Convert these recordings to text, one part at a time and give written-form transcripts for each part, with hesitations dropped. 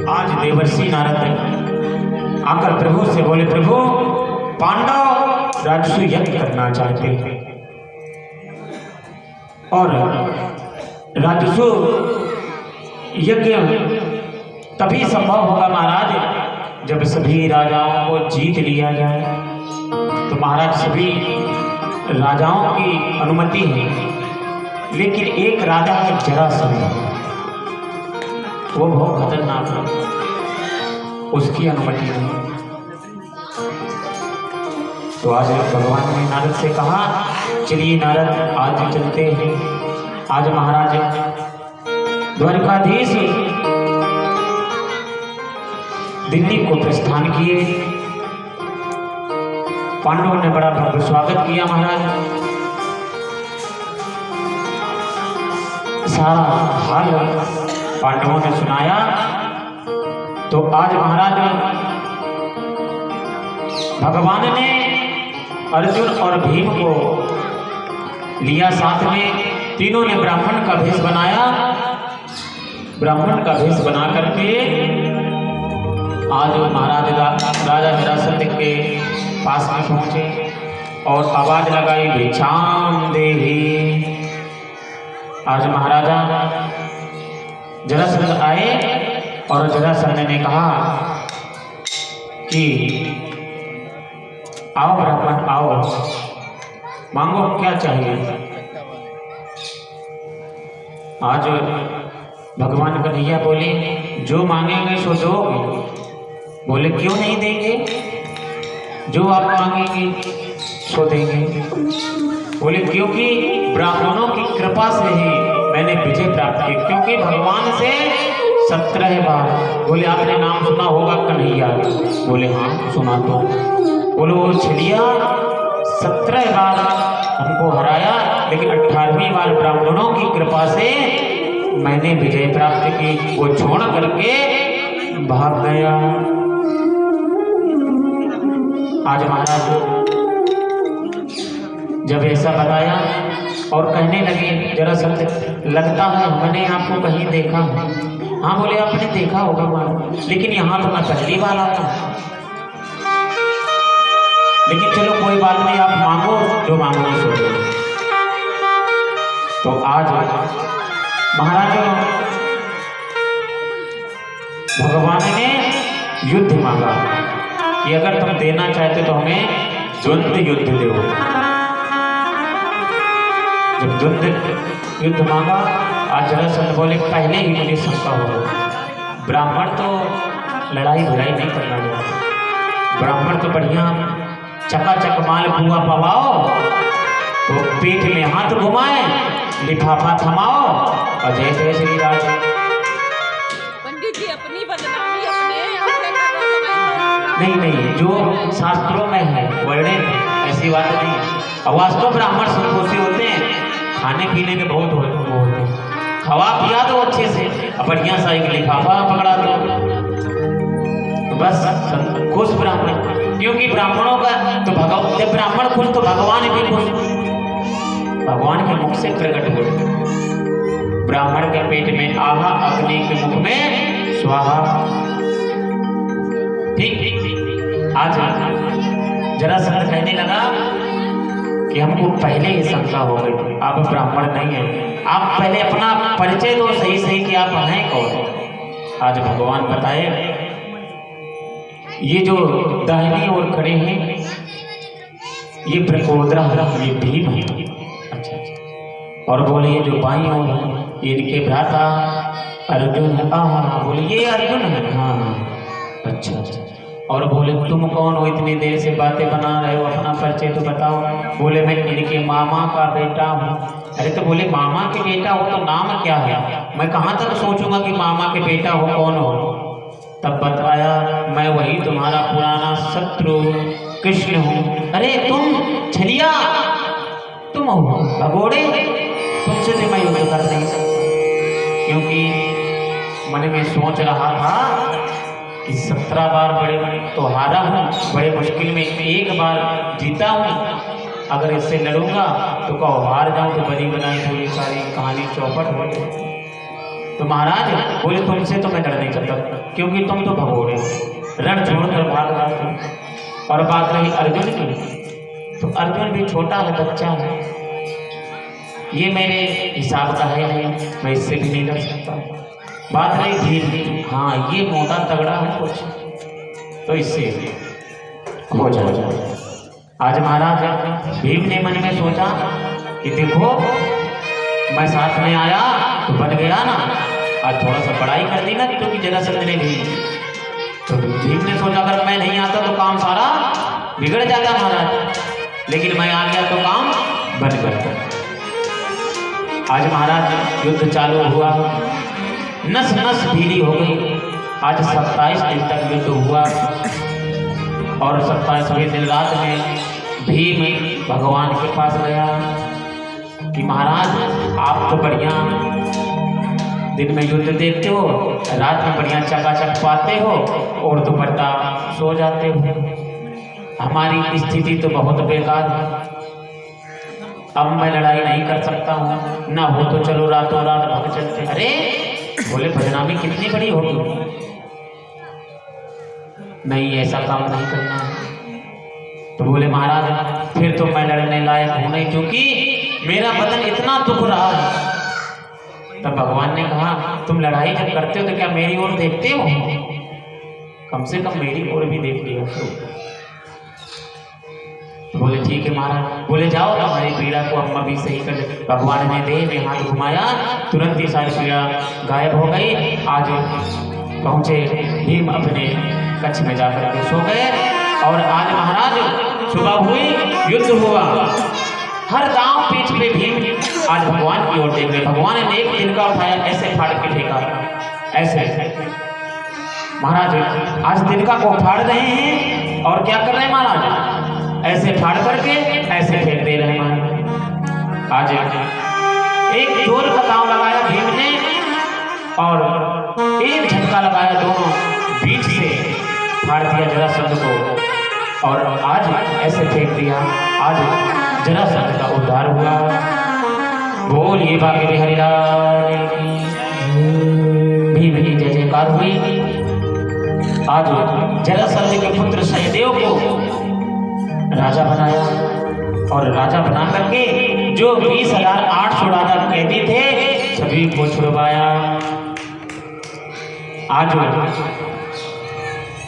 आज देवर्षि नारद आकर प्रभु से बोले, प्रभु पांडव राजसू यज्ञ करना चाहते हैं और राजसू यज्ञ तभी संभव होगा महाराज जब सभी राजाओं को जीत लिया जाए। तो महाराज सभी राजाओं की अनुमति है, लेकिन एक राजा है जरासंध, वो बहुत खतरनाक है, उसकी अनुमति नहीं। तो आज भगवान ने नारद से कहा, चलिए नारद आज चलते हैं। आज महाराज द्वारकाधीश दिल्ली को प्रस्थान किए। पांडवों ने बड़ा भव्य स्वागत किया महाराज, सारा हाल पांडवों ने सुनाया। तो आज महाराज भगवान ने अर्जुन और भीम को लिया साथ में, तीनों ने ब्राह्मण का भेष बनाया। ब्राह्मण का भेष बना करके आज महाराज राजा जरासंध के पास में पहुंचे और आवाज लगाई, भिक्षाम देहि। आज महाराजा जरासंध आए और जरासंध ने कहा कि आओ ब्राह्मण आओ, मांगो क्या चाहिए। आज भगवान कन्हैया बोले, जो मांगेंगे सो दोगे। बोले क्यों नहीं देंगे, जो आप मांगेंगे सो देंगे। बोले क्योंकि ब्राह्मणों की कृपा से ही मैंने विजय प्राप्त की, क्योंकि भगवान से 17 बार। बोले आपने नाम सुना होगा कन्हैया। बोले हाँ सुना। तो बोले वो छलिया 17 बार हमको हराया, लेकिन 18वीं बार ब्राह्मणों की कृपा से मैंने विजय प्राप्त की। वो छोड़ करके भाग गया। आज महाराज जब ऐसा बताया और कहने लगे, जरासंध लगता है मैंने आपको कहीं देखा। हाँ बोले आपने देखा होगा महाराज, लेकिन यहाँ तो मैं पहली बार आया। लेकिन चलो कोई बात नहीं, आप मांगो जो मांगो सो दो। तो आज महाराज भगवान ने युद्ध मांगा कि अगर तुम देना चाहते तो हमें द्वंद्व युद्ध दो। जब द्वंद्व युद्ध मांगा, आज जरासंध बोले पहले ही मुझे शंका हो, ब्राह्मण तो लड़ाई भिड़ाई नहीं करना चाहते। ब्राह्मण तो बढ़िया चकाचक माल पुआ पवाओ, तो पेट में हाथ घुमाए, लिफाफा थमाओ और जय जय श्री राम। पंडित जी अपनी बदनामी अपने नहीं नहीं, जो शास्त्रों में है वर्णित ऐसी बात नहीं। वास्तव ब्राह्मण संतोषी होते हैं, खाने पीने के बहुत होते हैं, खवा पिया दो अच्छे से, बढ़िया सा एक लिफाफा पकड़ा दो, तो बस खुश ब्राह्मण। क्योंकि ब्राह्मणों का तो जब ब्राह्मण खुश तो भगवान भी खुश, भगवान के मुख से प्रकट हो। ब्राह्मण के पेट में आहा, अग्नि के मुख में स्वाहा। ठीक। आज जरासंध कहने लगा कि हमको पहले ही शंका हो गई, आप ब्राह्मण नहीं है, आप पहले अपना परिचय दो सही सही कि आप हैं कौन। आज भगवान बताए, ये जो दाहिनी ओर खड़े हैं ये प्रकोद्रा, ये भीम है। अच्छा। और बोले ये जो बाईं ओर है ये इनके भ्राता अर्जुन है। बोले ये अर्जुन है। हाँ अच्छा। और बोले तुम कौन हो, इतनी देर से बातें बना रहे हो, अपना परिचय तो बताओ। बोले मैं इनके मामा का बेटा हूँ। अरे तो बोले मामा के बेटा हो तो नाम क्या है? मैं कहाँ तक सोचूंगा कि मामा के बेटा हो, कौन हो। तब बताया मैं वही तुम्हारा पुराना शत्रु कृष्ण हूँ। अरे तुम छलिया, तुम हो भगोड़े, तुमसे तो मैं युद्ध कर नहीं सकता, क्योंकि मन में सोच रहा था कि 17 बार बड़े तो हारा हूँ, बड़े मुश्किल में एक बार जीता हूँ। अगर इससे लड़ूंगा तो कहो हार जाऊँ तो बड़ी बनाई पूरी सारी कहानी चौपट हो गई। तो महाराज बोले तुमसे तो मैं लड़ नहीं सकता, क्योंकि तुम तो भगोड़े रण छोड़कर भाग रहे थे। और बात रही अर्जुन की, तो अर्जुन भी छोटा है, बच्चा है, ये मेरे हिसाब का है नहीं, मैं इससे भी नहीं लड़ सकता। बात रही भीम, हाँ ये मोटा तगड़ा है कुछ, तो इससे हो जाए। आज महाराज भीम ने मन में सोचा कि देखो मैं साथ में आया तो बन गया ना, आज थोड़ा सा पढ़ाई कर दी ना, क्योंकि जरासंध ने भी, तो भीम ने सोचा अगर मैं नहीं आता तो काम सारा बिगड़ जाता महाराज, लेकिन मैं आ गया तो काम बन गया। आज महाराज युद्ध चालू हुआ, नस नस ढीली हो गई। आज 27 दिन तक युद्ध हुआ और 27वें दिन रात में भीम भगवान के पास गया कि महाराज आप तो बढ़िया दिन में युद्ध देखते हो, रात में बढ़िया चकाचक पाते हो और दोपट्टा सो जाते हो, हमारी स्थिति तो बहुत बेकार है। अब मैं लड़ाई नहीं कर सकता हूँ, ना हो तो चलो रातों रात भाग चलते। अरे बोले बदनामी कितनी बड़ी होगी, नहीं ऐसा काम नहीं करना है। तो बोले महाराज फिर तो मैं लड़ने लायक हूं नहीं, क्योंकि मेरा बदन इतना दुख रहा है। तब भगवान ने कहा तुम लड़ाई जब करते हो तो क्या मेरी ओर देखते हो, कम से कम मेरी ओर भी देख लिया। तो बोले ठीक है महाराज। बोले जाओ हमारी पीड़ा को अम्मा भी सही कर दे। भगवान ने देह में हाथ घुमाया, तुरंत ही सारी पीड़ा गायब हो गई। आज पहुंचे भीम अपने कक्ष में जाकर के सो गए। और आज महाराज सुबह हुई, युद्ध हुआ, हर गांव पीठ पे भीम आज भगवान की ओर देख रहे। भगवान ने एक तिनका उठाया, ऐसे फाड़ के फेंका, ऐसे महाराज आज तिनका को फाड़ रहे हैं और क्या कर रहे हैं महाराज, ऐसे फाड़ करके ऐसे फेंक दे रहे हैं। आज एक जोर का दांव लगाया भीम ने और एक झटका लगाया, दोनों बीच से फाड़ दिया जरासंध को और आज ऐसे फेंक दिया। आज जरासंध का उद्धार हुआ। बोलिए बाकी बिहारी लाल की, भीम की जय जयकार हुई। आज जरासंध के पुत्र सहदेव को राजा बनाया और राजा बना करके जो 20,800 राजा कैदी थे सभी को छुड़वाया। आज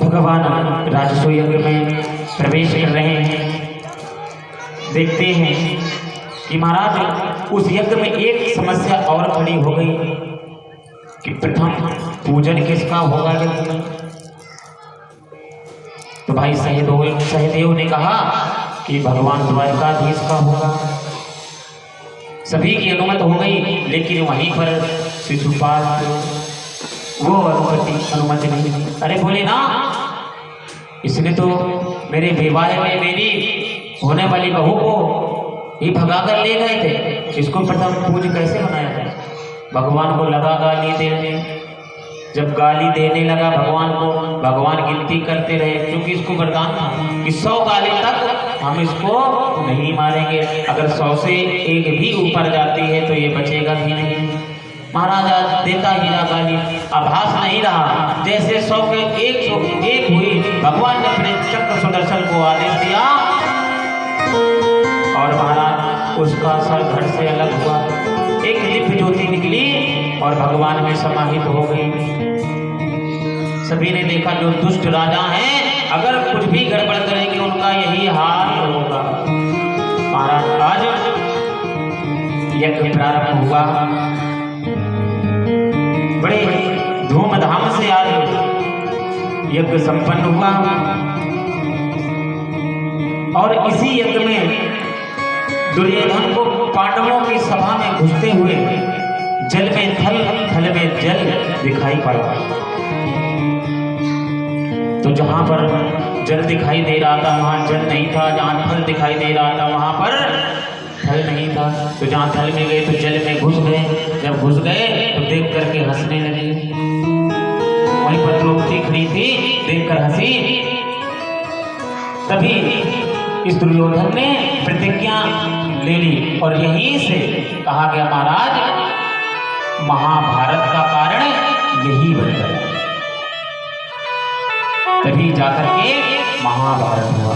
भगवान राजसू यज्ञ में प्रवेश कर रहे हैं। देखते हैं कि महाराज उस यज्ञ में एक समस्या और खड़ी हो गई कि प्रथम पूजन किसका होगा यज्ञ में। तो भाई सहदेव ने कहा कि भगवान द्वारकाधीश का होगा। सभी की अनुमति हो गई, लेकिन वहीं पर शिशुपाल वो अनुमति नहीं दी। अरे बोले ना, इसने तो मेरे विवाह में मेरी होने वाली बहू को ही भगा कर ले गए थे, इसको प्रथम पूज कैसे बनाया जाए। भगवान को लगा गाली देने, जब गाली देने लगा भगवान को, भगवान गिनती करते रहे, क्योंकि इसको वरदान था कि 100 गाली तक हम इसको नहीं मारेंगे। अगर 100 से एक भी ऊपर जाती है तो ये बचेगा भी नहीं। महाराजा देता ही रहा गाली, आभास नहीं रहा। जैसे 100 के 101 हुई, भगवान ने अपने चक्र सुदर्शन को आदेश दिया और महाराज उसका सर धड़ से अलग हुआ, एक दिव्य ज्योति निकली और भगवान में समाहित हो गई। सभी ने देखा जो दुष्ट राजा हैं अगर कुछ भी गड़बड़ करेंगे उनका यही हाल होगा। महाराज आज यज्ञ प्रारंभ हुआ, बड़े धूमधाम से आज यज्ञ संपन्न हुआ। और इसी यज्ञ में दुर्योधन को पांडवों की सभा में घुसते हुए जल में थल, थल में जल दिखाई पड़ा। तो जहां पर जल दिखाई दे रहा था वहां जल नहीं था, जहां थल दिखाई दे रहा था वहां पर थल नहीं था। तो जहां थल में गए तो जल में घुस गए। जब घुस गए तो देख करके हंसने लगे। वहीं पर द्रौपदी खड़ी थी, देखकर हंसी। तभी इस दुर्योधन ने प्रतिज्ञा ले ली और यहीं से कहा गया महाराज महाभारत का कारण यही बन गया, तभी जाकर के महाभारत हुआ।